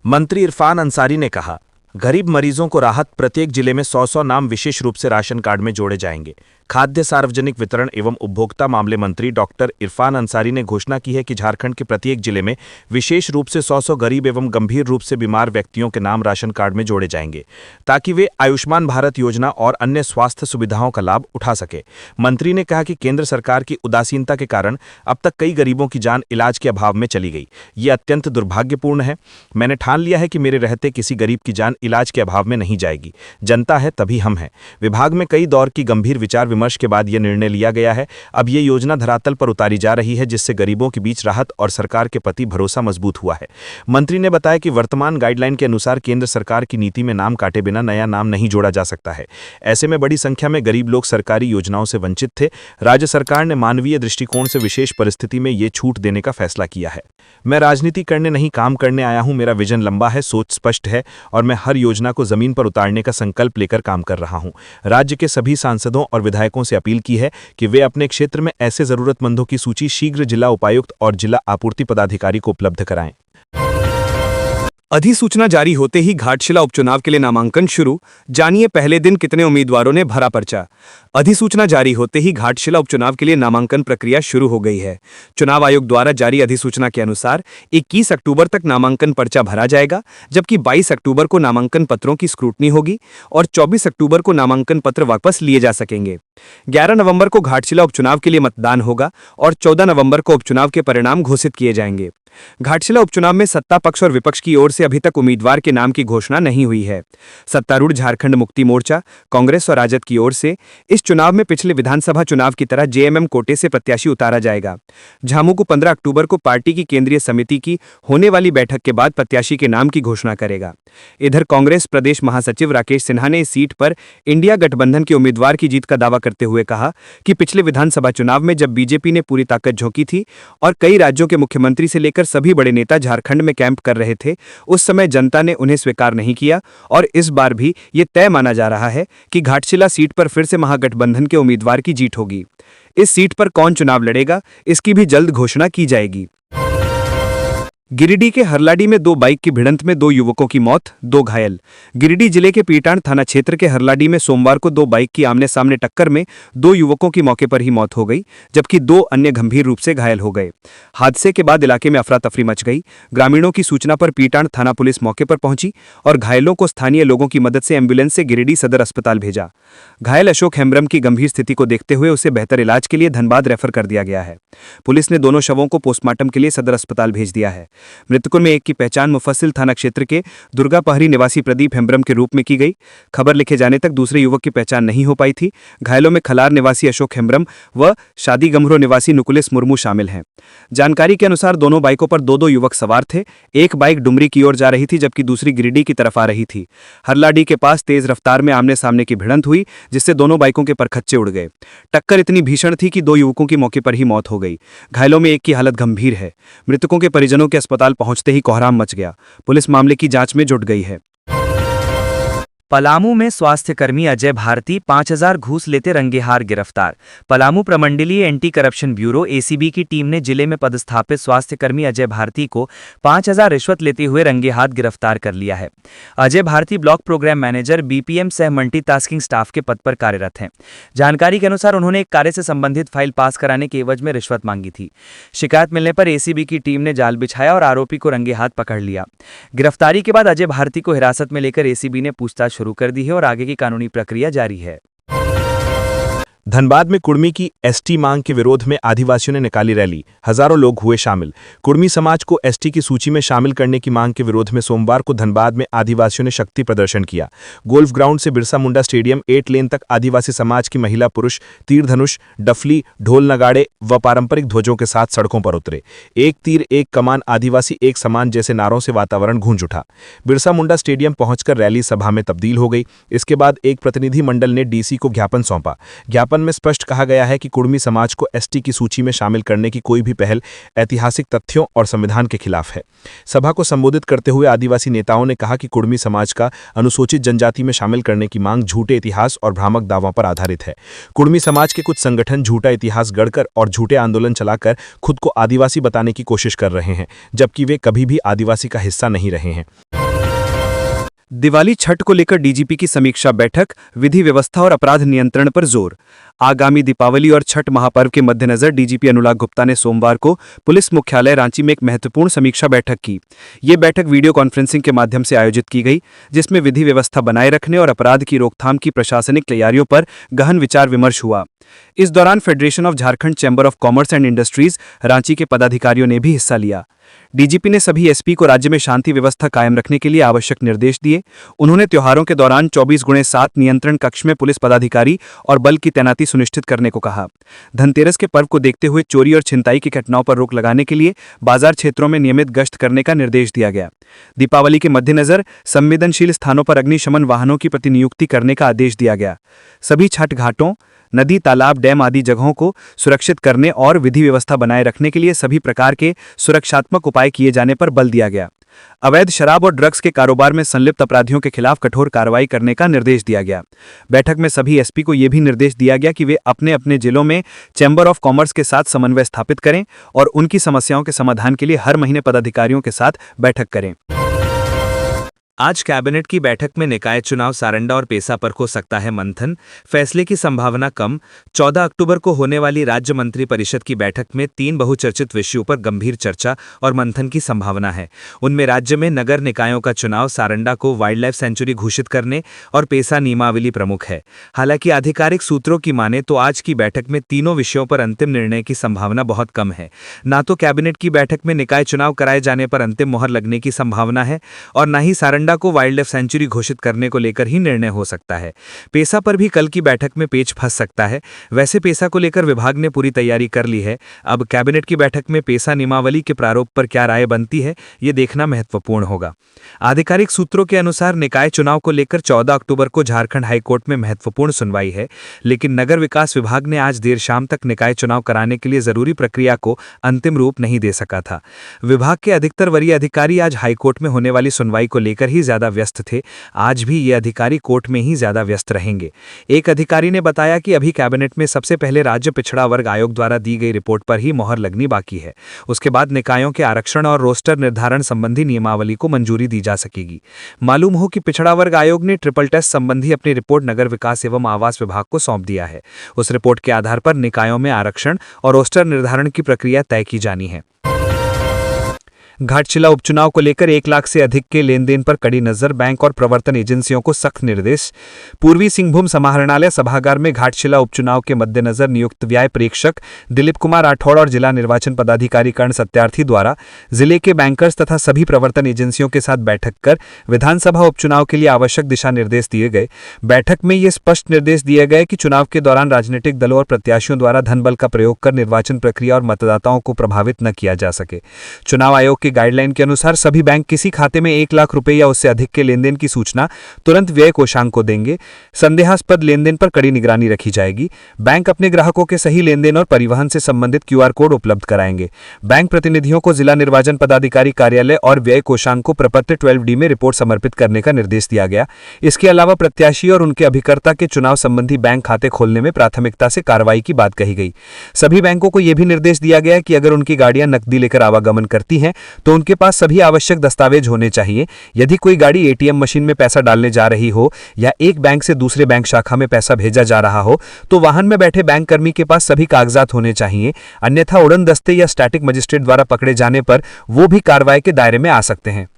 मंत्री इरफान अंसारी ने कहा, गरीब मरीजों को राहत, प्रत्येक जिले में 100-100 नाम विशेष रूप से राशन कार्ड में जोड़े जाएंगे। खाद्य सार्वजनिक वितरण एवं उपभोक्ता मामले मंत्री डॉक्टर इरफान अंसारी ने घोषणा की है कि झारखंड के प्रत्येक जिले में विशेष रूप से 100-100 गरीब एवं गंभीर रूप से बीमार व्यक्तियों के नाम राशन कार्ड में जोड़े जाएंगे, ताकि वे आयुष्मान भारत योजना और अन्य स्वास्थ्य सुविधाओं का लाभ उठा सके। मंत्री ने कहा कि केंद्र सरकार की उदासीनता के कारण अब तक कई गरीबों की जान इलाज के अभाव में चली गई। ये अत्यंत दुर्भाग्यपूर्ण है। मैंने ठान लिया है कि मेरे रहते किसी गरीब की जान इलाज के अभाव में नहीं जाएगी। जनता है तभी हम हैं। विभाग में कई दौर की गंभीर विचार विमर्श के बाद यह निर्णय लिया गया है। अब ये योजना धरातल पर उतारी जा रही है, जिससे गरीबों के बीच राहत और सरकार के प्रति भरोसा मजबूत हुआ है। मंत्री ने बताया कि वर्तमान गाइडलाइन के अनुसार केंद्र सरकार की नीति में नाम काटे बिना नया नाम नहीं जोड़ा जा सकता है। ऐसे में बड़ी संख्या में गरीब लोग सरकारी योजनाओं से वंचित थे। राज्य सरकार ने मानवीय दृष्टिकोण से विशेष परिस्थिति में ये छूट देने का फैसला किया है। मैं राजनीति करने नहीं, काम करने आया हूं। मेरा विजन लंबा है, सोच स्पष्ट है और मैं हर योजना को जमीन पर उतारने का संकल्प लेकर काम कर रहा हूं। राज्य के सभी सांसदों और विधायकों से अपील की है कि वे अपने क्षेत्र में ऐसे जरूरतमंदों की सूची शीघ्र जिला उपायुक्त और जिला आपूर्ति पदाधिकारी को उपलब्ध कराएं। अधिसूचना जारी होते ही घाटशिला उपचुनाव के लिए नामांकन शुरू। जानिए पहले दिन कितने उम्मीदवारों ने भरा पर्चा। अधिसूचना जारी होते ही घाटशिला उपचुनाव के लिए नामांकन प्रक्रिया शुरू हो गई है। चुनाव आयोग द्वारा जारी अधिसूचना के अनुसार 21 अक्टूबर तक नामांकन पर्चा भरा जाएगा, जबकि 22 अक्टूबर को नामांकन पत्रों की स्क्रूटनी होगी और 24 अक्टूबर को नामांकन पत्र वापस लिए जा सकेंगे। 11 नवंबर को घाटशिला उपचुनाव के लिए मतदान होगा और 14 नवंबर को उपचुनाव के परिणाम घोषित किए जाएंगे। घाटशिला उपचुनाव में सत्ता पक्ष और विपक्ष की ओर से अभी तक उम्मीदवार के नाम की घोषणा नहीं हुई है। सत्तारूढ़ झारखंड मुक्ति मोर्चा, कांग्रेस और राजद की ओर से इस चुनाव में पिछले विधानसभा चुनाव की तरह जेएमएम कोटे से प्रत्याशी उतारा जाएगा। झामू को 15 अक्टूबर को पार्टी की केंद्रीय समिति की होने वाली बैठक के बाद प्रत्याशी के नाम की घोषणा करेगा। इधर कांग्रेस प्रदेश महासचिव राकेश सिन्हा ने इस सीट पर इंडिया गठबंधन के उम्मीदवार की जीत का दावा करते हुए कहा कि पिछले विधानसभा चुनाव में जब बीजेपी ने पूरी ताकत झोंकी थी और कई राज्यों के मुख्यमंत्री से लेकर सभी बड़े नेता झारखंड में कैंप कर रहे थे, उस समय जनता ने उन्हें स्वीकार नहीं किया और इस बार भी ये तय माना जा रहा है कि घाटशिला सीट पर फिर से महागठबंधन के उम्मीदवार की जीत होगी। इस सीट पर कौन चुनाव लड़ेगा, इसकी भी जल्द घोषणा की जाएगी। गिरिडीह के हरलाडी में 2 बाइक की भिड़ंत में 2 युवकों की मौत, 2 घायल। गिरिडीह जिले के पीटान थाना क्षेत्र के हरलाडी में सोमवार को 2 बाइक की आमने सामने टक्कर में 2 युवकों की मौके पर ही मौत हो गई, जबकि 2 अन्य गंभीर रूप से घायल हो गए। हादसे के बाद इलाके में अफरा तफरी मच गई। ग्रामीणों की सूचना पर पीटान थाना पुलिस मौके पर पहुंची और घायलों को स्थानीय लोगों की मदद से एम्बुलेंस से गिरिडीह सदर अस्पताल भेजा। घायल अशोक हेम्ब्रम की गंभीर स्थिति को देखते हुए उसे बेहतर इलाज के लिए धनबाद रेफर कर दिया गया है। पुलिस ने दोनों शवों को पोस्टमार्टम के लिए सदर अस्पताल भेज दिया है। मृतकों में एक की पहचान मुफस्सिल थाना क्षेत्र के दुर्गापहरी निवासी प्रदीप हेम्ब्रम के रूप में की गई। खबर लिखे जाने तक दूसरे युवक की पहचान नहीं हो पाई थी। घायलों में खलार निवासी अशोक हेम्ब्रम व शादी गमरो निवासी नुकुलेस मुर्मू शामिल हैं। जानकारी के अनुसार दोनों बाइकों पर 2-2 युवक सवार थे। एक बाइक डुमरी की ओर जा रही थी, जबकि दूसरी गिरिडीह की तरफ आ रही थी। हरलाडी के पास तेज रफ्तार में आमने सामने की भिड़ंत हुई, जिससे दोनों बाइकों के परखच्चे उड़ गए। टक्कर इतनी भीषण थी कि 2 युवकों की मौके पर ही मौत हो गई। घायलों में एक की हालत गंभीर है। मृतकों के परिजनों के अस्पताल पहुंचते ही कोहराम मच गया। पुलिस मामले की जांच में जुट गई है। पलामू में स्वास्थ्यकर्मी अजय भारती 5000 घूस लेते रंगेहाथ गिरफ्तार। पलामू प्रमंडलीय एंटी करप्शन ब्यूरो एसीबी की टीम ने जिले में पदस्थापित स्वास्थ्यकर्मी अजय भारती को 5000 रिश्वत लेते हुए रंगेहाथ गिरफ्तार कर लिया है। Ajay Bharti block programme manager BPM सह मल्टीटास्किंग स्टाफ के पद पर कार्यरत हैं। जानकारी के अनुसार उन्होंने एक कार्य से संबंधित फाइल पास कराने के एवज में रिश्वत मांगी थी। शिकायत मिलने पर एसीबी की टीम ने जाल बिछाया और आरोपी को रंगेहाथ पकड़ लिया। गिरफ्तारी के बाद अजय भारती को हिरासत में लेकर एसीबी ने पूछताछ शुरू कर दी है और आगे की कानूनी प्रक्रिया जारी है। धनबाद में कुर्मी की एसटी मांग के विरोध में आदिवासियों ने निकाली रैली, हजारों लोग हुए शामिल। कुर्मी समाज को एसटी की सूची में शामिल करने की मांग के विरोध में सोमवार को धनबाद में आदिवासियों ने शक्ति प्रदर्शन किया। गोल्फ ग्राउंड से बिरसा मुंडा स्टेडियम 8 लेन तक आदिवासी समाज की महिला पुरुष तीर धनुष, डफली, ढोल नगाड़े व पारंपरिक ध्वजों के साथ सड़कों पर उतरे। एक तीर एक कमान, आदिवासी एक समान जैसे नारों से वातावरण गूंज उठा। बिरसा मुंडा स्टेडियम पहुंचकर रैली सभा में तब्दील हो गई। इसके बाद एक प्रतिनिधि मंडल ने डीसी को ज्ञापन सौंपा। ज्ञापन में स्पष्ट कहा गया है कि कुर्मी समाज को एसटी की सूची में शामिल करने की कोई भी पहल ऐतिहासिक तथ्यों और संविधान के खिलाफ है। सभा को संबोधित करते हुए आदिवासी नेताओं ने कहा कि कुर्मी समाज का अनुसूचित जनजाति में शामिल करने की मांग झूठे इतिहास और भ्रामक दावों पर आधारित है। कुर्मी समाज के कुछ संगठन झूठा इतिहास गढ़कर और झूठे आंदोलन चलाकर खुद को आदिवासी बताने की कोशिश कर रहे हैं, जबकि वे कभी भी आदिवासी का हिस्सा नहीं रहे हैं। दिवाली छठ को लेकर डीजीपी की समीक्षा बैठक, विधि व्यवस्था और अपराध नियंत्रण पर जोर। आगामी दीपावली और छठ महापर्व के मद्देनजर डीजीपी अनुराग गुप्ता ने सोमवार को पुलिस मुख्यालय रांची में एक महत्वपूर्ण समीक्षा बैठक की। ये बैठक वीडियो कॉन्फ्रेंसिंग के माध्यम से आयोजित की गई, जिसमें विधि व्यवस्था बनाए रखने और अपराध की रोकथाम की प्रशासनिक तैयारियों पर गहन विचार विमर्श हुआ। इस दौरान federation of Jharkhand chamber of commerce and industries Ranchi के पदाधिकारियों ने भी हिस्सा लिया। डीजीपी ने सभी एसपी को राज्य में शांति व्यवस्था कायम रखने के लिए आवश्यक निर्देश दिए। उन्होंने त्योहारों के दौरान 24x7 नियंत्रण कक्ष में पुलिस पदाधिकारी और बल की तैनाती सुनिश्चित करने को कहा। धनतेरस के पर्व को देखते हुए चोरी और छिनताई की घटनाओं पर रोक लगाने के लिए बाजार क्षेत्रों में नियमित गश्त करने का निर्देश दिया गया। दीपावली के मद्देनजर संवेदनशील स्थानों पर अग्निशमन वाहनों की प्रतिनियुक्ति करने का आदेश दिया गया। सभी छठ घाटों, नदी, तालाब, डैम आदि जगहों को सुरक्षित करने और विधि व्यवस्था बनाए रखने के लिए सभी प्रकार के सुरक्षात्मक उपाय किए जाने पर बल दिया गया। अवैध शराब और ड्रग्स के कारोबार में संलिप्त अपराधियों के खिलाफ कठोर कार्रवाई करने का निर्देश दिया गया। बैठक में सभी एसपी को यह भी निर्देश दिया गया कि वे अपने अपने जिलों में चैम्बर ऑफ कॉमर्स के साथ समन्वय स्थापित करें और उनकी समस्याओं के समाधान के लिए हर महीने पदाधिकारियों के साथ बैठक करें। आज कैबिनेट की बैठक में निकाय चुनाव सारंडा और पेसा पर हो सकता है मंथन, फैसले की संभावना कम। 14 अक्टूबर को होने वाली राज्य मंत्री परिषद की बैठक में 3 बहुचर्चित विषयों पर गंभीर चर्चा और मंथन की संभावना है। उनमें राज्य में नगर निकायों का चुनाव, सारंडा को वाइल्ड लाइफ सेंचुरी घोषित करने और पेसा नियमावली प्रमुख है। हालांकि आधिकारिक सूत्रों की माने तो आज की बैठक में तीनों विषयों पर अंतिम निर्णय की संभावना बहुत कम है। न तो कैबिनेट की बैठक में निकाय चुनाव कराए जाने पर अंतिम मोहर लगने की संभावना है और न ही सारंडा को वाइल्ड लाइफ सेंचुरी घोषित करने को लेकर ही निर्णय हो सकता है। पेसा पर भी कल की बैठक में पेच फंस सकता है। वैसे पेसा को लेकर विभाग ने पूरी तैयारी कर ली है। अब कैबिनेट की बैठक में पेसा नियमावली के प्रारूप पर क्या राय बनती है, ये देखना महत्वपूर्ण होगा। आधिकारिक सूत्रों के अनुसार निकाय चुनाव को लेकर 14 अक्टूबर को झारखंड हाईकोर्ट में महत्वपूर्ण सुनवाई है, लेकिन नगर विकास विभाग ने आज देर शाम तक निकाय चुनाव कराने के लिए जरूरी प्रक्रिया को अंतिम रूप नहीं दे सका था। विभाग के अधिकतर वरीय अधिकारी आज हाईकोर्ट में होने वाली सुनवाई को लेकर ही ज्यादा व्यस्त थे। आज भी ये अधिकारी कोर्ट में ही ज्यादा व्यस्त रहेंगे। एक अधिकारी ने बताया कि अभी कैबिनेट में सबसे पहले राज्य पिछड़ा वर्ग आयोग द्वारा दी गई रिपोर्ट पर ही मोहर लगनी बाकी है। उसके बाद निकायों के आरक्षण और रोस्टर निर्धारण संबंधी नियमावली को मंजूरी दी जा सकेगी। मालूम हो कि पिछड़ा वर्ग आयोग ने ट्रिपल टेस्ट संबंधी अपनी रिपोर्ट नगर विकास एवं आवास विभाग को सौंप दिया है। उस रिपोर्ट के आधार पर निकायों में आरक्षण और रोस्टर निर्धारण की प्रक्रिया तय की जानी है। घाटशिला उपचुनाव को लेकर 1 लाख से अधिक के लेन देन पर कड़ी नजर, बैंक और प्रवर्तन एजेंसियों को सख्त निर्देश। पूर्वी सिंहभूम समाहरणालय सभागार में घाटशिला उपचुनाव के मद्देनजर नियुक्त व्यय प्रेक्षक दिलीप कुमार राठौड़ और जिला निर्वाचन पदाधिकारी कर्ण सत्यार्थी द्वारा जिले के बैंकर्स तथा सभी प्रवर्तन एजेंसियों के साथ बैठक कर विधानसभा उपचुनाव के लिए आवश्यक दिशा निर्देश दिए गए। बैठक में ये स्पष्ट निर्देश दिए गए कि चुनाव के दौरान राजनीतिक दलों और प्रत्याशियों द्वारा धन बल का प्रयोग कर निर्वाचन प्रक्रिया और मतदाताओं को प्रभावित न किया जा सके। चुनाव आयोग की गाइडलाइन के अनुसार सभी बैंक किसी खाते में 1 लाख रुपए या उससे अधिक के लेनदेन की सूचना तुरंत व्यय कोषांग को देंगे। संदेहास्पद लेनदेन पर कड़ी निगरानी रखी जाएगी। बैंक अपने ग्राहकों के सही लेनदेन और परिवहन से संबंधित QR कोड उपलब्ध कराएंगे। बैंक प्रतिनिधियों को जिला निर्वाचन पदाधिकारी कार्यालय और व्यय कोषांग को प्रपत्र 12D में रिपोर्ट समर्पित करने का निर्देश दिया गया। इसके अलावा प्रत्याशी और उनके अभिकर्ता के चुनाव संबंधी बैंक खाते खोलने में प्राथमिकता से कार्रवाई की बात कही गई। सभी बैंकों को यह भी निर्देश दिया गया कि अगर उनकी गाड़ियां नकदी लेकर आवागमन करती हैं तो उनके पास सभी आवश्यक दस्तावेज होने चाहिए। यदि कोई गाड़ी ATM मशीन में पैसा डालने जा रही हो या एक बैंक से दूसरे बैंक शाखा में पैसा भेजा जा रहा हो तो वाहन में बैठे बैंक कर्मी के पास सभी कागजात होने चाहिए, अन्यथा उड़न दस्ते या स्टैटिक मजिस्ट्रेट द्वारा पकड़े जाने पर वो भी कार्रवाई के दायरे में आ सकते हैं।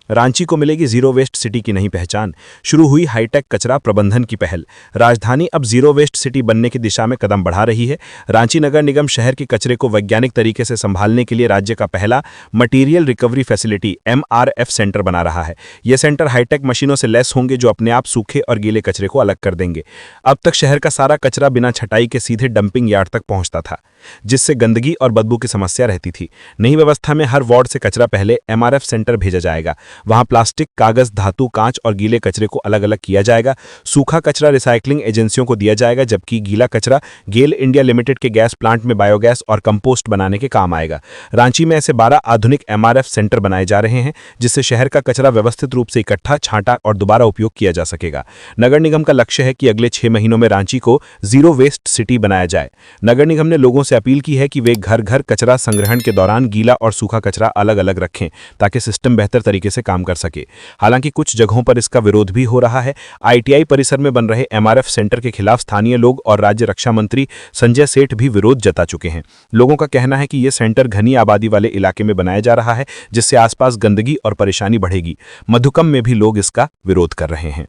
रांची को मिलेगी जीरो वेस्ट सिटी की नई पहचान, शुरू हुई हाईटेक कचरा प्रबंधन की पहल। राजधानी अब जीरो वेस्ट सिटी बनने की दिशा में कदम बढ़ा रही है। रांची नगर निगम शहर के कचरे को वैज्ञानिक तरीके से संभालने के लिए राज्य का पहला material recovery facility MRF centre बना रहा है। यह सेंटर हाईटेक मशीनों से लैस होंगे जो अपने आप सूखे और गीले कचरे को अलग कर देंगे। अब तक शहर का सारा कचरा बिना छटाई के सीधे डंपिंग यार्ड तक पहुंचता था, जिससे गंदगी और बदबू की समस्या रहती थी। नई व्यवस्था में हर वार्ड से कचरा पहले MRF सेंटर भेजा जाएगा। वहां प्लास्टिक, कागज, धातु, कांच और गीले कचरे को अलग अलग किया जाएगा। सूखा कचरा रिसाइकलिंग एजेंसियों को दिया जाएगा, जबकि गीला कचरा गेल इंडिया लिमिटेड के गैस प्लांट में बायोगैस और कंपोस्ट बनाने के काम आएगा। रांची में ऐसे 12 आधुनिक MRF सेंटर बनाए जा रहे हैं, जिससे शहर का कचरा व्यवस्थित रूप से इकट्ठा, छांटा और दोबारा उपयोग किया जा सकेगा। नगर निगम का लक्ष्य है कि अगले 6 महीनों में रांची को जीरो वेस्ट सिटी बनाया जाए। नगर निगम ने लोगों से अपील की है कि वे घर घर कचरा संग्रहण के दौरान गीला और सूखा कचरा अलग अलग रखें, ताकि सिस्टम बेहतर तरीके से काम कर सके। हालांकि कुछ जगहों पर इसका विरोध भी हो रहा है। आईटीआई परिसर में बन रहे एमआरएफ सेंटर के खिलाफ स्थानीय लोग और राज्य रक्षा मंत्री संजय सेठ भी विरोध जता चुके हैं। लोगों का कहना है कि यह सेंटर घनी आबादी वाले इलाके में बनाया जा रहा है, जिससे आसपास गंदगी और परेशानी बढ़ेगी। मधुकम में भी लोग इसका विरोध कर रहे हैं।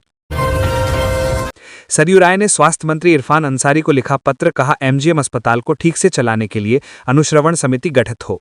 सरयू राय ने स्वास्थ्य मंत्री इरफान अंसारी को लिखा पत्र, कहा एमजीएम अस्पताल को ठीक से चलाने के लिए अनुश्रवण समिति गठित हो।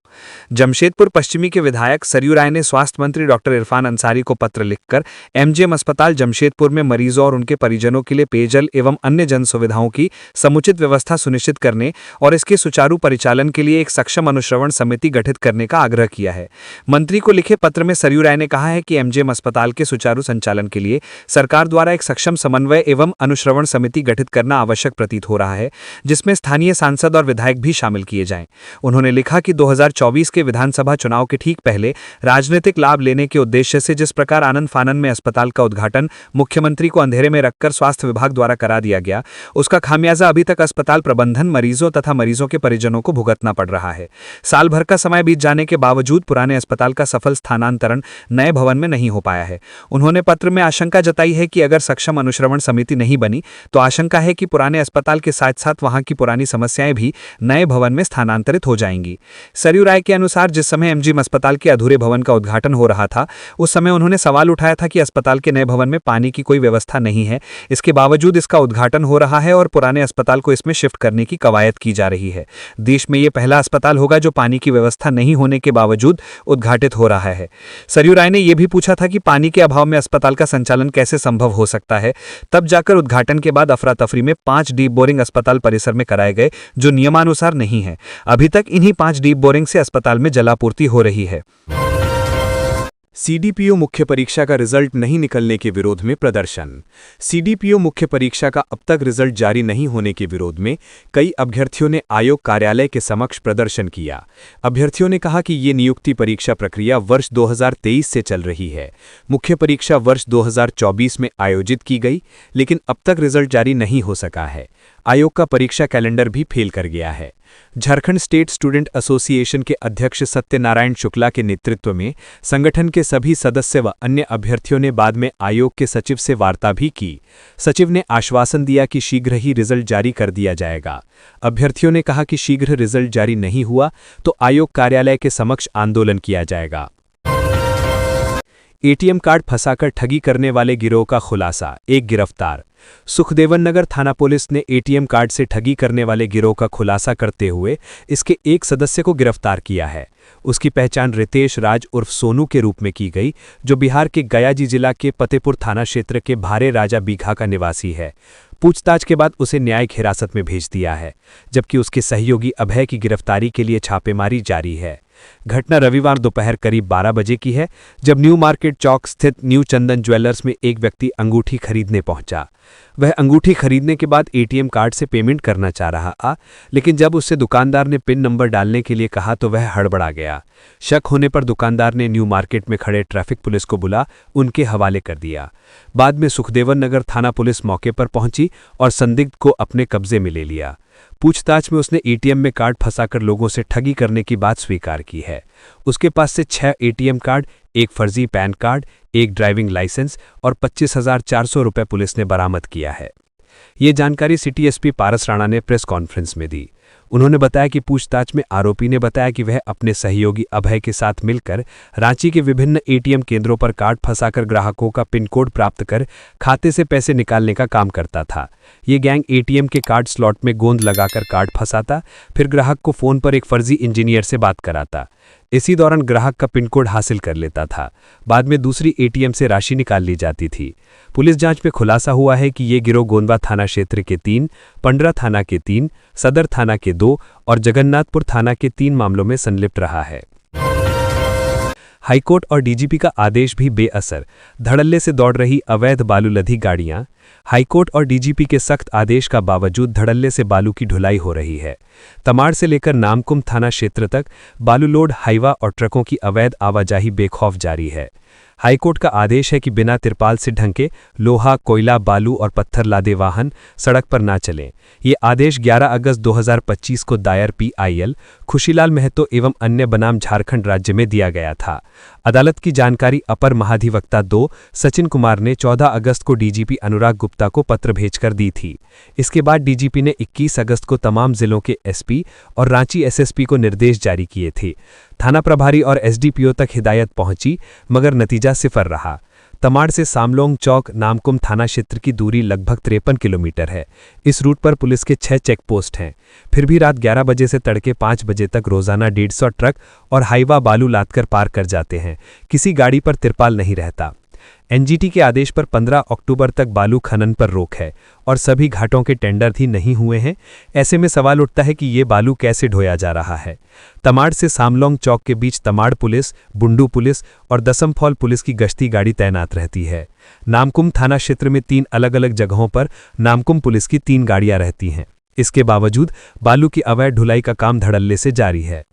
जमशेदपुर पश्चिमी के विधायक सरयू राय ने स्वास्थ्य मंत्री डॉक्टर इरफान अंसारी को पत्र लिखकर एमजीएम अस्पताल जमशेदपुर में मरीजों और उनके परिजनों के लिए पेयजल एवं अन्य जन सुविधाओं की समुचित व्यवस्था सुनिश्चित करने और इसके सुचारू परिचालन के लिए एक सक्षम अनुश्रवण समिति गठित करने का आग्रह किया है। मंत्री को लिखे पत्र में सरयू राय ने कहा है कि एमजीएम अस्पताल के सुचारू संचालन के लिए सरकार द्वारा एक सक्षम समन्वय एवं अनुश्रवण समिति गठित करना आवश्यक प्रतीत हो रहा है, जिसमें स्थानीय सांसद और विधायक भी शामिल किए जाएं। उन्होंने लिखा कि 2024 के विधानसभा चुनाव के ठीक पहले राजनीतिक लाभ लेने के उद्देश्य से जिस प्रकार आनन फानन में अस्पताल का उद्घाटन मुख्यमंत्री को अंधेरे में रखकर स्वास्थ्य विभाग द्वारा करा दिया गया, उसका खामियाजा अभी तक अस्पताल प्रबंधन, मरीजों तथा मरीजों के परिजनों को भुगतना पड़ रहा है। साल भर का समय बीत जाने के बावजूद पुराने अस्पताल का सफल स्थानांतरण नए भवन में नहीं हो पाया है। उन्होंने पत्र में आशंका जताई है कि अगर सक्षम अनुश्रवण समिति नहीं बनी तो आशंका है कि पुराने अस्पताल के साथ साथ वहां की पुरानी समस्याएं भी नए भवन में स्थानांतरित हो जाएंगी। सरयू राय के अनुसार जिस समय एमजीएम अस्पताल के अधूरे भवन का उद्घाटन हो रहा था, उस समय उन्होंने सवाल उठाया था कि अस्पताल के नए भवन में पानी की कोई व्यवस्था नहीं है। इसके बावजूद इसका उद्घाटन हो रहा है और पुराने अस्पताल को इसमें शिफ्ट करने की कवायद की जा रही है। देश में यह पहला अस्पताल होगा जो पानी की व्यवस्था नहीं होने के बावजूद उद्घाटित हो रहा है। सरयू राय ने यह भी पूछा था कि पानी के अभाव में अस्पताल का संचालन कैसे संभव हो सकता है। तब जाकर उद्घाटन के बाद अफरा तफरी में 5 डीप बोरिंग अस्पताल परिसर में कराए गए, जो नियमानुसार नहीं है। अभी तक इन्हीं 5 डीप बोरिंग से अस्पताल में जलापूर्ति हो रही है। सीडीपीओ मुख्य परीक्षा का रिजल्ट नहीं निकलने के विरोध में प्रदर्शन। सीडीपीओ मुख्य परीक्षा का अब तक रिजल्ट जारी नहीं होने के विरोध में कई अभ्यर्थियों ने आयोग कार्यालय के समक्ष प्रदर्शन किया। अभ्यर्थियों ने कहा कि ये नियुक्ति परीक्षा प्रक्रिया वर्ष 2023 से चल रही है। मुख्य परीक्षा वर्ष 2024 में आयोजित की गई, लेकिन अब तक रिजल्ट जारी नहीं हो सका है। आयोग का परीक्षा कैलेंडर भी फेल कर गया है। झारखंड स्टेट स्टूडेंट एसोसिएशन के अध्यक्ष सत्यनारायण शुक्ला के नेतृत्व में संगठन के सभी सदस्य व अन्य अभ्यर्थियों ने बाद में आयोग के सचिव से वार्ता भी की। सचिव ने आश्वासन दिया कि शीघ्र ही रिजल्ट जारी कर दिया जाएगा। अभ्यर्थियों ने कहा कि शीघ्र रिजल्ट जारी नहीं हुआ तो आयोग कार्यालय के समक्ष आंदोलन किया जाएगा। एटीएम कार्ड फंसाकर ठगी करने वाले गिरोह का खुलासा, एक गिरफ्तार। सुखदेवन नगर थाना पुलिस ने एटीएम कार्ड से ठगी करने वाले गिरोह का खुलासा करते हुए इसके एक सदस्य को गिरफ्तार किया है। उसकी पहचान रितेश राज उर्फ सोनू के रूप में की गई, जो बिहार के गयाजी जिला के फतेहपुर थाना क्षेत्र के भारे राजा बीघा का निवासी है। पूछताछ के बाद उसे न्यायिक हिरासत में भेज दिया है, जबकि उसके सहयोगी अभय की गिरफ्तारी के लिए छापेमारी जारी है। घटना रविवार दोपहर करीब 12 बजे की है, जब न्यू मार्केट चौक स्थित न्यू चंदन ज्वेलर्स में एक व्यक्ति अंगूठी खरीदने पहुंचा। वह अंगूठी खरीदने के बाद एटीएम कार्ड से पेमेंट करना चाह रहा था, लेकिन जब उससे दुकानदार ने पिन नंबर डालने के लिए कहा तो वह हड़बड़ा गया। शक होने पर दुकानदार ने न्यू मार्केट में खड़े ट्रैफिक पुलिस को बुला उनके हवाले कर दिया। बाद में सुखदेवन नगर थाना पुलिस मौके पर पहुंची और संदिग्ध को अपने कब्जे में ले लिया। पूछताछ में उसने एटीएम में कार्ड फंसाकर लोगों से ठगी करने की बात स्वीकार की है। उसके पास से 6 एटीएम कार्ड, एक फर्जी पैन कार्ड, एक ड्राइविंग लाइसेंस और 25,400 रुपये पुलिस ने बरामद किया है। ये जानकारी सिटी एसपी पारस राणा ने प्रेस कॉन्फ्रेंस में दी। उन्होंने बताया कि पूछताछ में आरोपी ने बताया कि वह अपने सहयोगी अभय के साथ मिलकर रांची के विभिन्न एटीएम केंद्रों पर कार्ड फंसाकर ग्राहकों का पिन कोड प्राप्त कर खाते से पैसे निकालने का काम करता था। ये गैंग एटीएम के कार्ड स्लॉट में गोंद लगाकर कार्ड फंसाता, फिर ग्राहक को फोन पर एक फर्जी इंजीनियर से बात कराता। इसी दौरान ग्राहक का पिन कोड हासिल कर लेता था। बाद में दूसरी एटीएम से राशि निकाल ली जाती थी। पुलिस जांच में खुलासा हुआ है कि ये गिरोह गोंदवा थाना क्षेत्र के 3, पंडरा थाना के 3, सदर थाना के 2 और जगन्नाथपुर थाना के 3 मामलों में संलिप्त रहा है। हाईकोर्ट और डीजीपी का आदेश भी बेअसर, धड़ल्ले से दौड़ रही अवैध बालू लदी गाड़ियां। हाईकोर्ट और डीजीपी के सख्त आदेश का बावजूद धड़ल्ले से बालू की ढुलाई हो रही है। तमाड़ से लेकर नामकुम थाना क्षेत्र तक बालू लोड, हाईवा और ट्रकों की अवैध आवाजाही बेखौफ जारी है। हाईकोर्ट का आदेश है कि बिना तिरपाल से ढंके लोहा, कोयला, बालू और पत्थर लादे वाहन सड़क पर ना चलें। ये आदेश 11 अगस्त 2025 को दायर PIL खुशीलाल महतो एवं अन्य बनाम झारखंड राज्य में दिया गया था। अदालत की जानकारी अपर महाधिवक्ता 2 सचिन कुमार ने 14 अगस्त को DGP अनुराग गुप्ता को पत्र भेजकर दी थी। इसके बाद DGP ने 21 अगस्त को तमाम जिलों के SP और रांची SSP को निर्देश जारी किए थे। थाना प्रभारी और SDPO तक हिदायत पहुंची, मगर नतीजा सिफर रहा। तमाड़ से सामलोंग चौक नामकुम थाना क्षेत्र की दूरी लगभग 53 किलोमीटर है। इस रूट पर पुलिस के 6 चेक पोस्ट हैं। फिर भी रात 11 बजे से तड़के 5 बजे तक रोजाना 150 ट्रक और हाईवा बालू लादकर पार कर जाते हैं। किसी गाड़ी पर तिरपाल नहीं रहता। NGT के आदेश पर 15 अक्टूबर तक बालू खनन पर रोक है और सभी घाटों के टेंडर भी नहीं हुए हैं। ऐसे में सवाल उठता है कि ये बालू कैसे ढोया जा रहा है। तमाड़ से सामलोंग चौक के बीच तमाड़ पुलिस, बुंडू पुलिस और दसमफॉल पुलिस की गश्ती गाड़ी तैनात रहती है। नामकुम थाना क्षेत्र में 3 अलग अलग जगहों पर नामकुम पुलिस की 3 गाड़ियां रहती हैं। इसके बावजूद बालू की अवैध ढुलाई का काम धड़ल्ले से जारी है।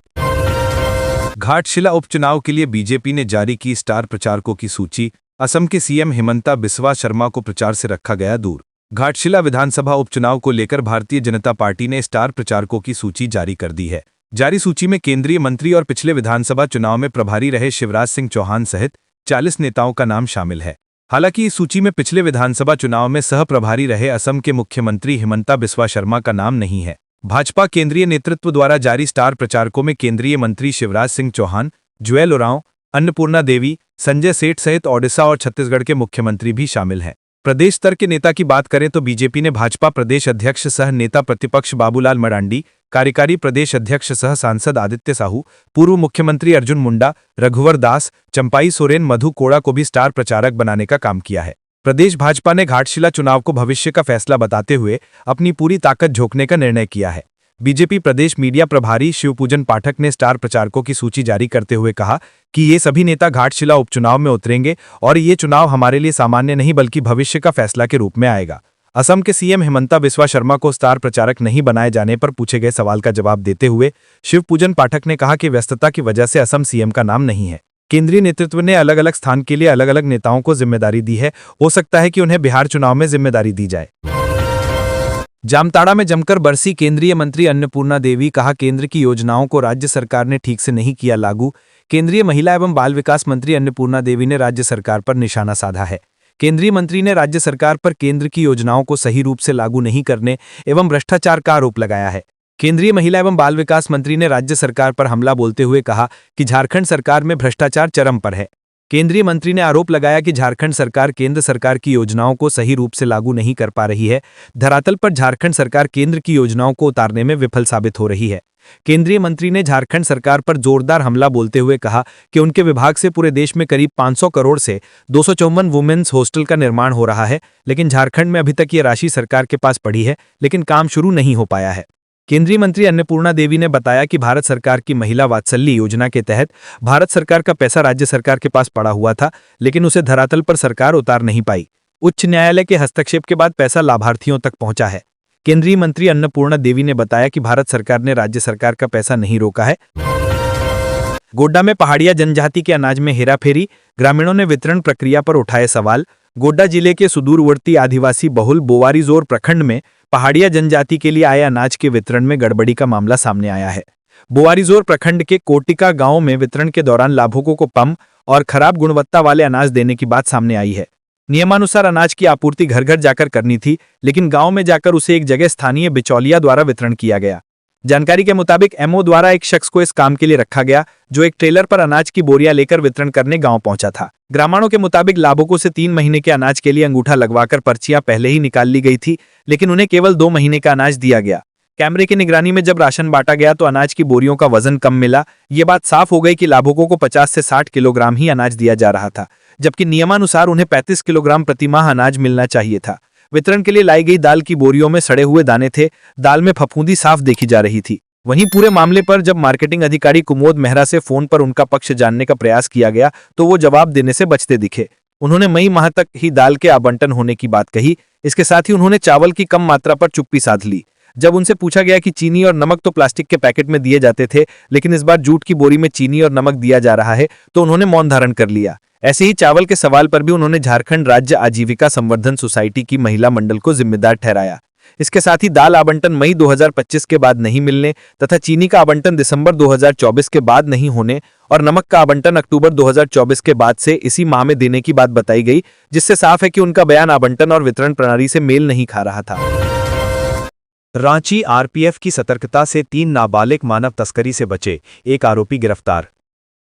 घाटशिला उपचुनाव के लिए बीजेपी ने जारी की स्टार प्रचारकों की सूची। असम के CM हिमंता बिस्वा शर्मा को प्रचार से रखा गया दूर। घाटशिला विधानसभा उपचुनाव को लेकर भारतीय जनता पार्टी ने स्टार प्रचारकों की सूची जारी कर दी है। जारी सूची में केंद्रीय मंत्री और पिछले विधानसभा चुनाव में प्रभारी रहे शिवराज सिंह चौहान सहित 40 नेताओं का नाम शामिल है। हालांकि इस सूची में पिछले विधानसभा चुनाव में सह प्रभारी रहे असम के मुख्यमंत्री हिमंता बिस्वा शर्मा का नाम नहीं है। भाजपा केंद्रीय नेतृत्व द्वारा जारी स्टार प्रचारकों में केंद्रीय मंत्री शिवराज सिंह चौहान, जुएल ओरांव, अन्नपूर्णा देवी, संजय सेठ सहित ओडिशा और छत्तीसगढ़ के मुख्यमंत्री भी शामिल हैं। प्रदेश स्तर के नेता की बात करें तो बीजेपी ने भाजपा प्रदेश अध्यक्ष सह नेता प्रतिपक्ष बाबूलाल मरांडी, कार्यकारी प्रदेश अध्यक्ष सह सांसद आदित्य साहू, पूर्व मुख्यमंत्री अर्जुन मुंडा, रघुवर दास, चंपाई सोरेन, मधु कोड़ा को भी स्टार प्रचारक बनाने का काम किया है। प्रदेश भाजपा ने घाटशिला चुनाव को भविष्य का फैसला बताते हुए अपनी पूरी ताकत झोंकने का निर्णय किया है। बीजेपी प्रदेश मीडिया प्रभारी शिवपूजन पाठक ने स्टार प्रचारकों की सूची जारी करते हुए कहा कि ये सभी नेता घाटशिला उपचुनाव में उतरेंगे और ये चुनाव हमारे लिए सामान्य नहीं बल्कि भविष्य का फैसला के रूप में आएगा। असम के CM हिमंता बिस्वा शर्मा को स्टार प्रचारक नहीं बनाए जाने पर पूछे गए सवाल का जवाब देते हुए शिवपूजन पाठक ने कहा कि व्यस्तता की वजह से असम CM का नाम नहीं है। केंद्रीय नेतृत्व ने अलग अलग स्थान के लिए अलग अलग नेताओं को जिम्मेदारी दी है। हो सकता है कि उन्हें बिहार चुनाव में जिम्मेदारी दी जाए। जामताड़ा में जमकर बरसी केंद्रीय मंत्री अन्नपूर्णा देवी। कहा, केंद्र की योजनाओं को राज्य सरकार ने ठीक से नहीं किया लागू। केंद्रीय महिला एवं बाल विकास मंत्री अन्नपूर्णा देवी ने राज्य सरकार पर निशाना साधा है। केंद्रीय मंत्री ने राज्य सरकार पर केंद्र की योजनाओं को सही रूप से लागू नहीं करने एवं भ्रष्टाचार का आरोप लगाया है। केंद्रीय महिला एवं बाल विकास मंत्री ने राज्य सरकार पर हमला बोलते हुए कहा कि झारखंड सरकार में भ्रष्टाचार चरम पर है। केंद्रीय मंत्री ने आरोप लगाया कि झारखंड सरकार केंद्र सरकार की योजनाओं को सही रूप से लागू नहीं कर पा रही है। धरातल पर झारखंड सरकार केंद्र की योजनाओं को उतारने में विफल साबित हो रही है। केंद्रीय मंत्री ने झारखंड सरकार पर जोरदार हमला बोलते हुए कहा कि उनके विभाग से पूरे देश में करीब 500 करोड़ से 254 वुमेन्स हॉस्टल का निर्माण हो रहा है, लेकिन झारखंड में अभी तक ये राशि सरकार के पास पड़ी है, लेकिन काम शुरू नहीं हो पाया है। केंद्रीय मंत्री अन्नपूर्णा देवी ने बताया कि भारत सरकार की महिला वात्सल्य योजना के तहत भारत सरकार का पैसा राज्य सरकार के पास पड़ा हुआ था, लेकिन उसे धरातल पर सरकार उतार नहीं पाई। उच्च न्यायालय के हस्तक्षेप के बाद पैसा लाभार्थियों तक पहुंचा है। केंद्रीय मंत्री अन्नपूर्णा देवी ने बताया कि भारत सरकार ने राज्य सरकार का पैसा नहीं रोका है। गोड्डा में पहाड़िया जनजाति के अनाज में हेराफेरी, ग्रामीणों ने वितरण प्रक्रिया पर उठाए सवाल। गोड्डा जिले के सुदूरवर्ती आदिवासी बहुल बोवारीजोर प्रखंड में पहाड़िया जनजाति के लिए आए अनाज के वितरण में गड़बड़ी का मामला सामने आया है। बोवारीजोर प्रखंड के कोटिका गांव में वितरण के दौरान लाभुकों को कम और खराब गुणवत्ता वाले अनाज देने की बात सामने आई है। नियमानुसार अनाज की आपूर्ति घर घर जाकर करनी थी, लेकिन गांव में जाकर उसे एक जगह स्थानीय बिचौलिया द्वारा वितरण किया गया। जानकारी के मुताबिक MO द्वारा एक शख्स को इस काम के लिए रखा गया, जो एक ट्रेलर पर अनाज की बोरियां लेकर वितरण करने गांव पहुंचा था। ग्रामीणों के मुताबिक लाभुकों से 3 महीने के अनाज के लिए अंगूठा लगवाकर पर्चियां पहले ही निकाल ली गई थी, लेकिन उन्हें केवल 2 महीने का अनाज दिया गया। कैमरे की निगरानी में जब राशन बांटा गया तो अनाज की बोरियों का वजन कम मिला। ये बात साफ हो गई कि लाभुकों को 50 से 60 किलोग्राम ही अनाज दिया जा रहा था, जबकि नियमानुसार उन्हें 35 किलोग्राम प्रतिमाह अनाज मिलना चाहिए था। वितरण के लिए लाई गई दाल की बोरियों में सड़े हुए दाने थे। दाल में फफूंदी साफ देखी जा रही थी। वहीं पूरे मामले पर जब मार्केटिंग अधिकारी कुमोद मेहरा से फोन पर उनका पक्ष जानने का प्रयास किया गया तो वो जवाब देने से बचते दिखे। उन्होंने मई माह तक ही दाल के आवंटन होने की बात कही। इसके साथ ही उन्होंने चावल की कम मात्रा पर चुप्पी साध ली। जब उनसे पूछा गया कि चीनी और नमक तो प्लास्टिक के पैकेट में दिए जाते थे, लेकिन इस बार जूट की बोरी में चीनी और नमक दिया जा रहा है, तो उन्होंने मौन धारण कर लिया। ऐसे ही चावल के सवाल पर भी उन्होंने झारखंड राज्य आजीविका संवर्धन सोसाइटी की महिला मंडल को जिम्मेदार ठहराया। इसके साथ ही दाल आवंटन मई 2025 के बाद नहीं मिलने तथा चीनी का आवंटन दिसंबर 2024 के बाद नहीं होने और नमक का आवंटन अक्टूबर 2024 के बाद से इसी माह में देने की बात बताई गई, जिससे साफ है कि उनका बयान आवंटन और वितरण प्रणाली से मेल नहीं खा रहा था। रांची आरपीएफ की सतर्कता से 3 नाबालिग मानव तस्करी से बचे, एक आरोपी गिरफ्तार।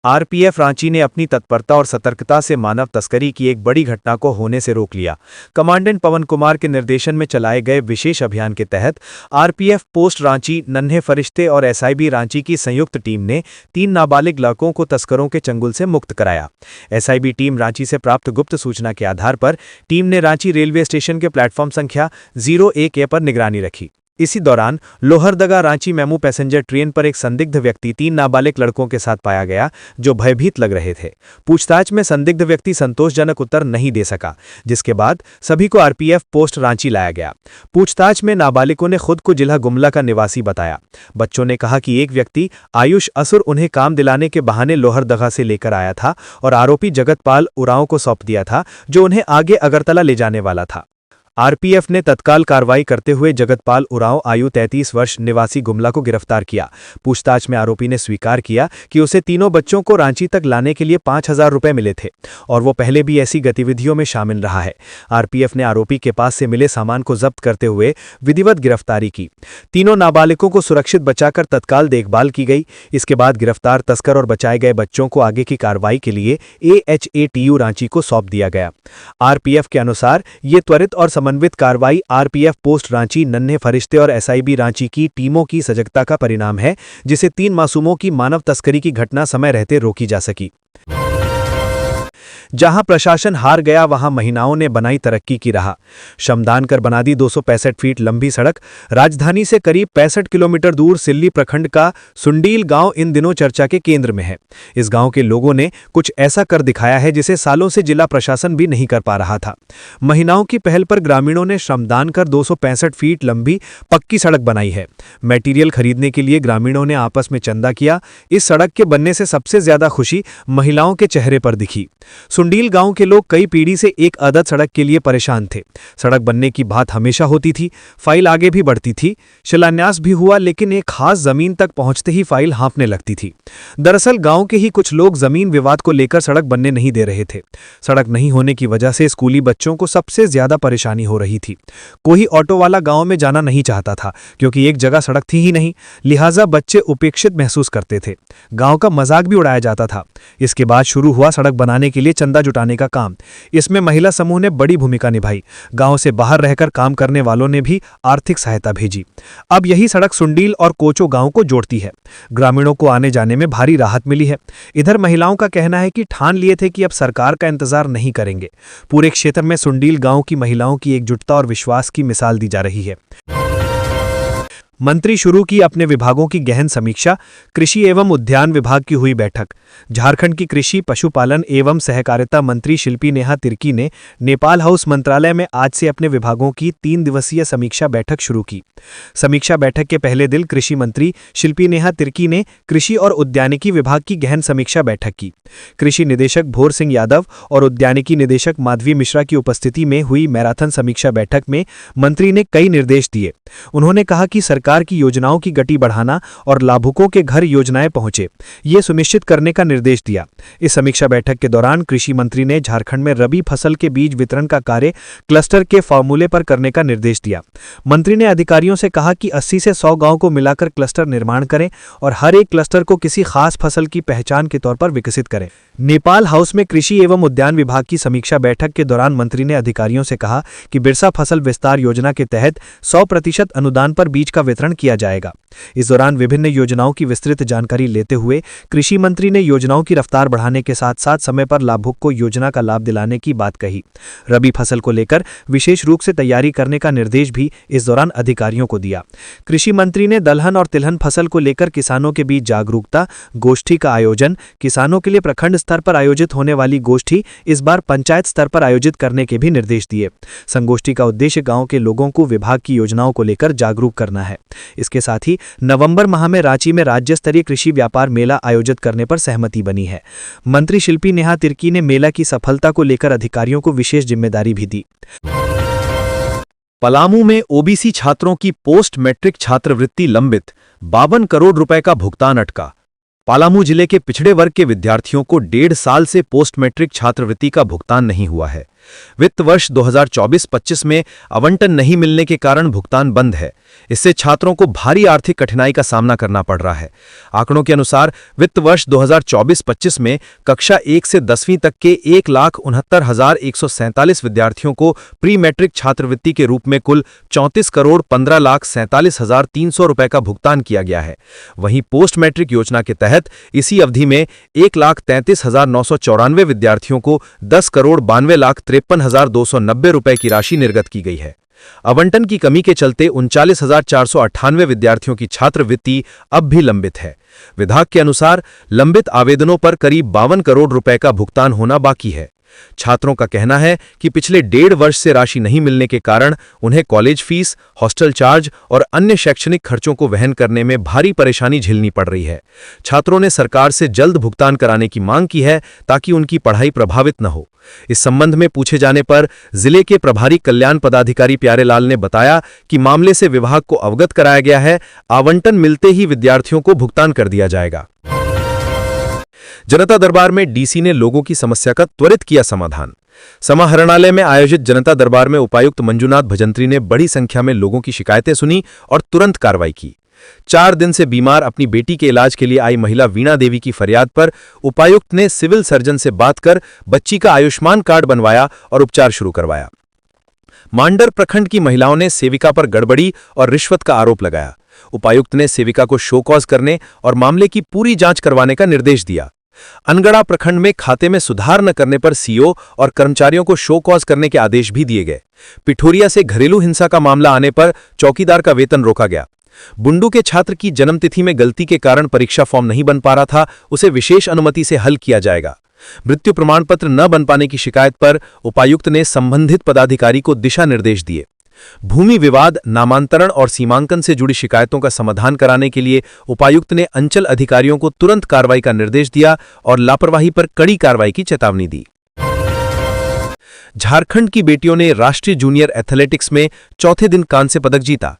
आरपीएफ रांची ने अपनी तत्परता और सतर्कता से मानव तस्करी की एक बड़ी घटना को होने से रोक लिया। कमांडेंट पवन कुमार के निर्देशन में चलाए गए विशेष अभियान के तहत आरपीएफ पोस्ट रांची, नन्हे फरिश्ते और एसआईबी रांची की संयुक्त टीम ने 3 नाबालिग लड़कों को तस्करों के चंगुल से मुक्त कराया। एसआईबी टीम रांची से प्राप्त गुप्त सूचना के आधार पर टीम ने रांची रेलवे स्टेशन के प्लेटफॉर्म संख्या 01A पर निगरानी रखी। इसी दौरान Lohardaga Ranchi MEMU passenger train पर एक संदिग्ध व्यक्ति 3 नाबालिग लड़कों के साथ पाया गया, जो भयभीत लग रहे थे। पूछताछ में संदिग्ध व्यक्ति संतोषजनक उत्तर नहीं दे सका, जिसके बाद सभी को आरपीएफ पोस्ट रांची लाया गया। पूछताछ में नाबालिगों ने खुद को जिला गुमला का निवासी बताया। बच्चों ने कहा कि एक व्यक्ति आयुष असुर उन्हें काम दिलाने के बहाने लोहरदगा से लेकर आया था और आरोपी जगतपाल उरांव को सौंप दिया था, जो उन्हें आगे अगरतला ले जाने वाला था। आरपीएफ ने तत्काल कार्रवाई करते हुए जगतपाल उरांव आयु 33 वर्ष निवासी गुमला को गिरफ्तार किया। पूछताछ में आरोपी ने स्वीकार किया कि उसे तीनों बच्चों को रांची तक लाने के लिए 5,000 रुपए मिले थे और वो पहले भी ऐसी गतिविधियों में शामिल रहा है। आरपीएफ ने आरोपी के पास से मिले सामान को जब्त करते हुए विधिवत गिरफ्तारी की। तीनों नाबालिगों को सुरक्षित बचाकर तत्काल देखभाल की गई। इसके बाद गिरफ्तार तस्कर और बचाए गए बच्चों को आगे की कार्रवाई के लिए AHATU रांची को सौंप दिया गया। आरपीएफ के अनुसार ये त्वरित और समन्वित कार्रवाई आरपीएफ पोस्ट रांची, नन्हे फरिश्ते और एसआईबी रांची की टीमों की सजगता का परिणाम है, जिसे 3 मासूमों की मानव तस्करी की घटना समय रहते रोकी जा सकी। जहां प्रशासन हार गया, वहां महिलाओं ने बनाई तरक्की की राह। श्रमदान कर बना दी 265 फीट लंबी सड़क। राजधानी से करीब 65 किलोमीटर दूर सिल्ली प्रखंड का सुंडील गांव इन दिनों चर्चा के केंद्र में है। इस गांव के लोगों ने कुछ ऐसा कर दिखाया है जिसे सालों से जिला प्रशासन भी नहीं कर पा रहा था। महिलाओं की पहल पर ग्रामीणों ने श्रमदान कर 265 फीट लंबी पक्की सड़क बनाई है। मटेरियल खरीदने के लिए ग्रामीणों ने आपस में चंदा किया। इस सड़क के बनने से सबसे ज्यादा खुशी महिलाओं के चेहरे पर दिखी। सुंडील गांव के लोग कई पीढ़ी से एक आदत सड़क के लिए परेशान थे। सड़क बनने की बात हमेशा होती थी, फाइल आगे भी बढ़ती थी, शिलान्यास भी हुआ, लेकिन एक खास जमीन तक पहुंचते ही फाइल हाँफने लगती थी। दरअसल गांव के ही कुछ लोग जमीन विवाद को लेकर सड़क बनने नहीं दे रहे थे। सड़क नहीं होने की वजह से स्कूली बच्चों को सबसे ज्यादा परेशानी हो रही थी। कोई ऑटो वाला गांव में जाना नहीं चाहता था, क्योंकि एक जगह सड़क थी ही नहीं, लिहाजा बच्चे उपेक्षित महसूस करते थे। गांव का मजाक भी उड़ाया जाता था। इसके बाद शुरू हुआ सड़क बनाने के लिए चंदा जुटाने का काम। इसमें महिला समूह ने बड़ी भूमिका निभाई। गांव से बाहर रहकर काम करने वालों ने भी आर्थिक सहायता भेजी। अब यही सड़क सुंडील और कोचो गांव को जोड़ती है। ग्रामीणों को आने जाने में भारी राहत मिली है। इधर महिलाओं का कहना है कि ठान लिए थे कि अब सरकार का इंतजार नहीं करेंगे। पूरे क्षेत्र में सुंडील गांव की महिलाओं की एकजुटता और विश्वास की मिसाल दी जा रही है। मंत्री शुरू की अपने विभागों की गहन समीक्षा। कृषि एवं उद्यान विभाग की हुई बैठक। झारखंड की कृषि, पशुपालन एवं सहकारिता मंत्री शिल्पी नेहा तिर्की ने नेपाल हाउस मंत्रालय में आज से अपने विभागों की 3 दिवसीय समीक्षा बैठक शुरू की। समीक्षा बैठक के पहले दिन कृषि मंत्री शिल्पी नेहा तिर्की ने कृषि और उद्यानिकी विभाग की गहन समीक्षा बैठक की। कृषि निदेशक भोर सिंह यादव और उद्यानिकी निदेशक माधवी मिश्रा की उपस्थिति में हुई मैराथन समीक्षा बैठक में मंत्री ने कई निर्देश दिए। उन्होंने कहा कि सरकार की योजनाओं की गति बढ़ाना और लाभुकों के घर योजनाएं पहुंचे, ये सुनिश्चित करने का निर्देश दिया। इस समीक्षा बैठक के दौरान कृषि मंत्री ने झारखंड में रबी फसल के बीज वितरण का कार्य क्लस्टर के फॉर्मूले पर करने का निर्देश दिया। मंत्री ने अधिकारियों से कहा कि 80 से 100 गांव को मिलाकर क्लस्टर निर्माण करें और हर एक क्लस्टर को किसी खास फसल की पहचान के तौर पर विकसित करें। नेपाल हाउस में कृषि एवं उद्यान विभाग की समीक्षा बैठक के दौरान मंत्री ने अधिकारियों से कहा कि बिरसा फसल विस्तार योजना के तहत 100% अनुदान पर बीज का वितरण किया जाएगा। इस दौरान विभिन्न योजनाओं की विस्तृत जानकारी लेते हुए कृषि मंत्री ने योजनाओं की रफ्तार बढ़ाने के साथ साथ समय पर लाभुक को योजना का लाभ दिलाने की बात कही। रबी फसल को लेकर विशेष रूप से तैयारी करने का निर्देश भी इस दौरान अधिकारियों को दिया। कृषि मंत्री ने दलहन और तिलहन फसल को लेकर किसानों के बीच जागरूकता गोष्ठी का आयोजन, किसानों के लिए प्रखंड स्तर पर आयोजित होने वाली गोष्ठी इस बार पंचायत स्तर पर आयोजित करने के भी निर्देश दिए। संगोष्ठी का उद्देश्य गांव के लोगों को विभाग की योजनाओं को लेकर जागरूक करना है। इसके साथ ही नवंबर माह में रांची में राज्य स्तरीय कृषि व्यापार मेला आयोजित करने पर सहमति बनी है। मंत्री शिल्पी नेहा तिर्की ने मेला की सफलता को लेकर अधिकारियों को विशेष जिम्मेदारी भी दी। पलामू में ओबीसी छात्रों की पोस्ट मैट्रिक छात्रवृत्ति लंबित, 52 करोड़ रुपए का भुगतान अटका। पलामू जिले के पिछड़े वर्ग के विद्यार्थियों को 1.5 साल से पोस्ट मैट्रिक छात्रवृत्ति का भुगतान नहीं हुआ है। वित्त वर्ष 2024-25 में आवंटन नहीं मिलने के कारण भुगतान बंद है। इससे छात्रों को भारी आर्थिक कठिनाई का सामना करना पड़ रहा है। आंकड़ों के अनुसार वित्त वर्ष 2024-25 में कक्षा 1 से 10वीं तक के 1,69,147 विद्यार्थियों को प्री मैट्रिक छात्रवृत्ति के रूप में कुल 34,15,47,300 रुपए का भुगतान किया गया है। वहीं पोस्ट मैट्रिक योजना के तहत इसी अवधि में 1,33,994 विद्यार्थियों को 10,92,53,290 रुपए की राशि निर्गत की गई है। आवंटन की कमी के चलते 39,498 विद्यार्थियों की छात्रवृत्ति अब भी लंबित है। विभाग के अनुसार लंबित आवेदनों पर करीब 52 करोड़ रुपए का भुगतान होना बाकी है। छात्रों का कहना है कि पिछले 1.5 वर्ष से राशि नहीं मिलने के कारण उन्हें कॉलेज फीस, हॉस्टल चार्ज और अन्य शैक्षणिक खर्चों को वहन करने में भारी परेशानी झेलनी पड़ रही है। छात्रों ने सरकार से जल्द भुगतान कराने की मांग की है ताकि उनकी पढ़ाई प्रभावित न हो। इस संबंध में पूछे जाने पर जिले के प्रभारी कल्याण पदाधिकारी प्यारेलाल ने बताया कि मामले से विभाग को अवगत कराया गया है। आवंटन मिलते ही विद्यार्थियों को भुगतान कर दिया जाएगा। जनता दरबार में डीसी ने लोगों की समस्या का त्वरित किया समाधान। समाहरणालय में आयोजित जनता दरबार में उपायुक्त मंजुनाथ भजंत्री ने बड़ी संख्या में लोगों की शिकायतें सुनी और तुरंत कार्रवाई की। 4 दिन से बीमार अपनी बेटी के इलाज के लिए आई महिला वीणा देवी की फरियाद पर उपायुक्त ने सिविल सर्जन से बात कर बच्ची का आयुष्मान कार्ड बनवाया और उपचार शुरू करवाया। मांडर प्रखंड की महिलाओं ने सेविका पर गड़बड़ी और रिश्वत का आरोप लगाया। उपायुक्त ने सेविका को शो कॉज करने और मामले की पूरी जांच करवाने का निर्देश दिया। अनगढ़ा प्रखंड में खाते में सुधार न करने पर सीओ और कर्मचारियों को शो कॉज करने के आदेश भी दिए गए। पिठोरिया से घरेलू हिंसा का मामला आने पर चौकीदार का वेतन रोका गया। बुंडू के छात्र की जन्मतिथि में गलती के कारण परीक्षा फॉर्म नहीं बन पा रहा था, उसे विशेष अनुमति से हल किया जाएगा। मृत्यु प्रमाण पत्र न बन पाने की शिकायत पर उपायुक्त ने संबंधित पदाधिकारी को दिशा निर्देश दिए। भूमि विवाद, नामांतरण और सीमांकन से जुड़ी शिकायतों का समाधान कराने के लिए उपायुक्त ने अंचल अधिकारियों को तुरंत कार्रवाई का निर्देश दिया और लापरवाही पर कड़ी कार्रवाई की चेतावनी दी। झारखंड की बेटियों ने राष्ट्रीय जूनियर एथलेटिक्स में चौथे दिन कांस्य पदक जीता।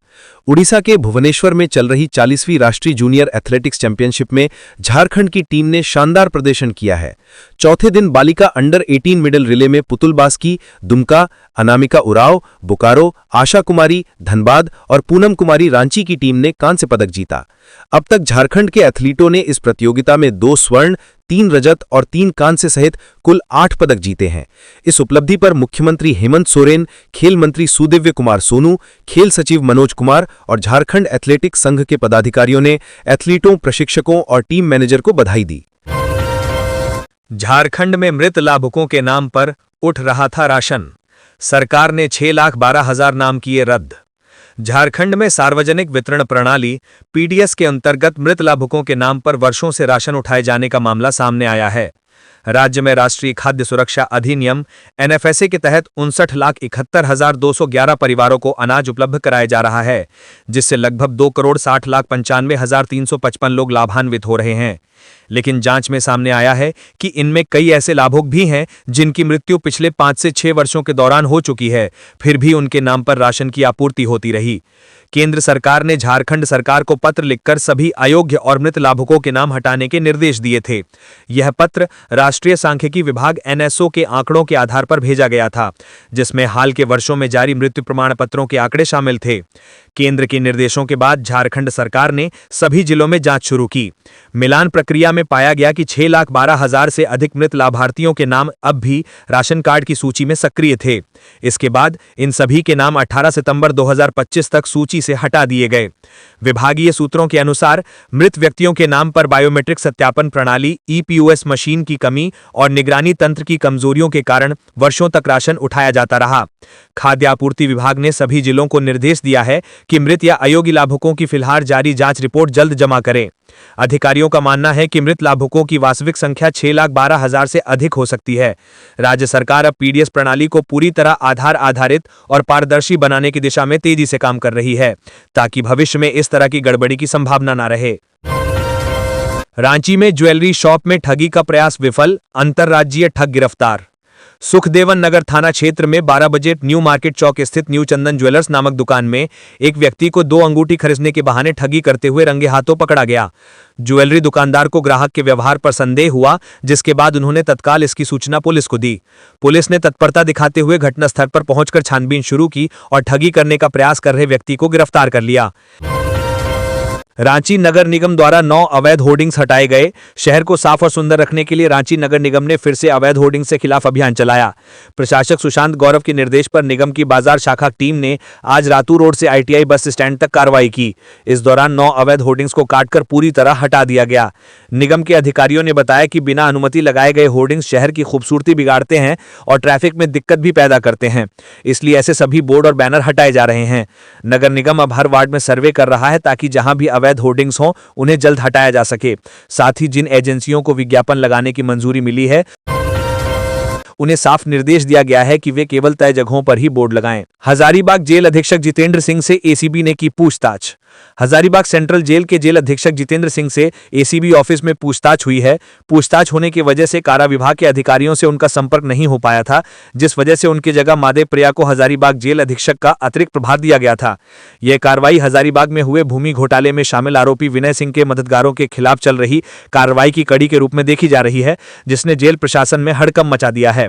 उड़ीसा के भुवनेश्वर में चल रही 40वीं राष्ट्रीय जूनियर एथलेटिक्स चैंपियनशिप में झारखंड की टीम ने शानदार प्रदर्शन किया है। चौथे दिन बालिका अंडर 18 मिडल रिले में पुतुल बास्की, दुमका, अनामिका उराव, बोकारो, आशा कुमारी, धनबाद और पूनम कुमारी रांची की टीम ने कांस्य पदक जीता। अब तक झारखंड के एथलीटों ने इस प्रतियोगिता में 2 स्वर्ण, 3 रजत और 3 कांस्य सहित कुल 8 पदक जीते हैं। इस उपलब्धि पर मुख्यमंत्री हेमंत सोरेन, खेल मंत्री सुदिव्य कुमार सोनू, खेल सचिव मनोज कुमार और झारखंड एथलेटिक्स संघ के पदाधिकारियों ने एथलीटों, प्रशिक्षकों और टीम मैनेजर को बधाई दी। झारखंड में मृत लाभुकों के नाम पर उठ रहा था राशन। सरकार ने 6,12,000 नाम किए रद्द। झारखंड में सार्वजनिक वितरण प्रणाली पीडीएस के अंतर्गत मृत लाभुकों के नाम पर वर्षों से राशन उठाए जाने का मामला सामने आया है। राज्य में राष्ट्रीय खाद्य सुरक्षा अधिनियम एनएफएसए के तहत 59,71,211 परिवारों को अनाज उपलब्ध कराया जा रहा है, जिससे लगभग 2,60,95,355 लोग लाभान्वित हो रहे हैं। लेकिन जांच में सामने आया है कि इनमें कई ऐसे लाभुक भी हैं जिनकी मृत्यु पिछले 5 से 6 वर्षों के दौरान हो चुकी है, फिर भी उनके नाम पर राशन की आपूर्ति होती रही। केंद्र सरकार ने झारखंड सरकार को पत्र लिखकर सभी अयोग्य और मृत लाभुकों के नाम हटाने के निर्देश दिए थे। यह पत्र राष्ट्रीय सांख्यिकी विभाग एनएसओ के आंकड़ों के आधार पर भेजा गया था, जिसमें हाल के वर्षों में जारी मृत्यु प्रमाण पत्रों के आंकड़े शामिल थे। केंद्र के निर्देशों के बाद झारखंड सरकार ने सभी जिलों में जांच शुरू की। मिलान प्रक्रिया में पाया गया कि 6,12,000 से अधिक मृत लाभार्थियों के नाम अब भी राशन कार्ड की सूची में सक्रिय थे। इसके बाद इन सभी के नाम 18 सितंबर 2025 तक सूची से हटा दिए गए। विभागीय सूत्रों के अनुसार मृत व्यक्तियों के नाम पर बायोमेट्रिक सत्यापन प्रणाली ईपीओएस मशीन की कमी और निगरानी तंत्र की कमजोरियों के कारण वर्षों तक राशन उठाया जाता रहा। खाद्य आपूर्ति विभाग ने सभी जिलों को निर्देश दिया है कि मृत या अयोग्य लाभुकों की फिलहाल जारी जांच रिपोर्ट जल्द जमा करें। अधिकारियों का मानना है कि मृत लाभुकों की वास्तविक संख्या 6,12,000 से अधिक हो सकती है। राज्य सरकार अब पीडीएस प्रणाली को पूरी तरह आधार आधारित और पारदर्शी बनाने की दिशा में तेजी से काम कर रही है, ताकि भविष्य में इस तरह की गड़बड़ी की संभावना न रहे। रांची में ज्वेलरी शॉप में ठगी का प्रयास विफल, अंतरराज्यीय ठग गिरफ्तार। सुखदेवन नगर थाना क्षेत्र में 12 बजे न्यू मार्केट चौक स्थित न्यू चंदन ज्वेलर्स नामक दुकान में एक व्यक्ति को 2 अंगूठी खरीदने के बहाने ठगी करते हुए रंगे हाथों पकड़ा गया। ज्वेलरी दुकानदार को ग्राहक के व्यवहार पर संदेह हुआ, जिसके बाद उन्होंने तत्काल इसकी सूचना पुलिस को दी। पुलिस ने तत्परता दिखाते हुए घटनास्थल पर पहुंचकर छानबीन शुरू की और ठगी करने का प्रयास कर रहे व्यक्ति को गिरफ्तार कर लिया। रांची नगर निगम द्वारा 9 अवैध होर्डिंग्स हटाए गए। शहर को साफ और सुंदर रखने के लिए रांची नगर निगम ने फिर से अवैध होर्डिंग्स के खिलाफ अभियान चलाया। प्रशासक सुशांत गौरव के निर्देश पर निगम की बाजार शाखा टीम ने आज रातू रोड से आईटीआई बस स्टैंड तक कार्रवाई की। इस दौरान 9 अवैध होर्डिंग्स को काटकर पूरी तरह हटा दिया गया। निगम के अधिकारियों ने बताया कि बिना अनुमति लगाए गए होर्डिंग्स शहर की खूबसूरती बिगाड़ते हैं और ट्रैफिक में दिक्कत भी पैदा करते हैं, इसलिए ऐसे सभी बोर्ड और बैनर हटाए जा रहे हैं। नगर निगम अब हर वार्ड में सर्वे कर रहा है ताकि जहां भी अवैध होर्डिंग्स हों उन्हें जल्द हटाया जा सके। साथ ही जिन एजेंसियों को विज्ञापन लगाने की मंजूरी मिली है उन्हें साफ निर्देश दिया गया है कि वे केवल तय जगहों पर ही बोर्ड लगाएं। हजारीबाग जेल अधीक्षक जितेंद्र सिंह से एसीबी ने की पूछताछ। हजारीबाग सेंट्रल जेल के जेल अधीक्षक जितेंद्र सिंह से एसीबी ऑफिस में पूछताछ हुई है। पूछताछ होने की वजह से कारा विभाग के अधिकारियों से उनका संपर्क नहीं हो पाया था, जिस वजह से उनकी जगह माधव प्रिया को हजारीबाग जेल अधीक्षक का अतिरिक्त प्रभार दिया गया था। यह कार्रवाई हजारीबाग में हुए भूमि घोटाले में शामिल आरोपी विनय सिंह के मददगारों के खिलाफ चल रही कार्रवाई की कड़ी के रूप में देखी जा रही है, जिसने जेल प्रशासन में हड़कंप मचा दिया है।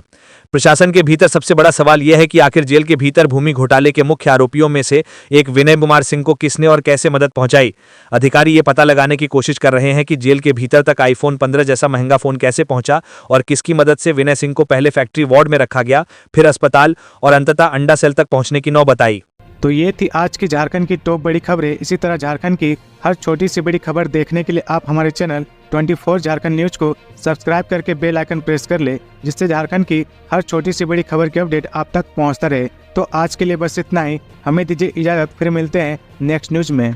प्रशासन के भीतर सबसे बड़ा सवाल यह है कि आखिर जेल के भीतर भूमि घोटाले के मुख्य आरोपियों में से एक विनय कुमार सिंह को किसने और कैसे मदद पहुंचाई। अधिकारी ये पता लगाने की कोशिश कर रहे हैं कि जेल के भीतर तक आईफोन 15 जैसा महंगा फोन कैसे पहुंचा और किसकी मदद से विनय सिंह को पहले फैक्ट्री वार्ड में रखा गया, फिर अस्पताल और अंततः अंडा सेल तक पहुंचने की नौबत आई। तो ये थी आज की झारखंड की टॉप बड़ी खबरें। इसी तरह झारखंड की हर छोटी सी बड़ी खबर देखने के लिए आप हमारे चैनल 24 झारखंड न्यूज को सब्सक्राइब करके बेल आइकन प्रेस कर ले, जिससे झारखंड की हर छोटी सी बड़ी खबर की अपडेट आप तक पहुंचता रहे। तो आज के लिए बस इतना ही, हमें दीजिए इजाज़त, फिर मिलते हैं नेक्स्ट न्यूज में।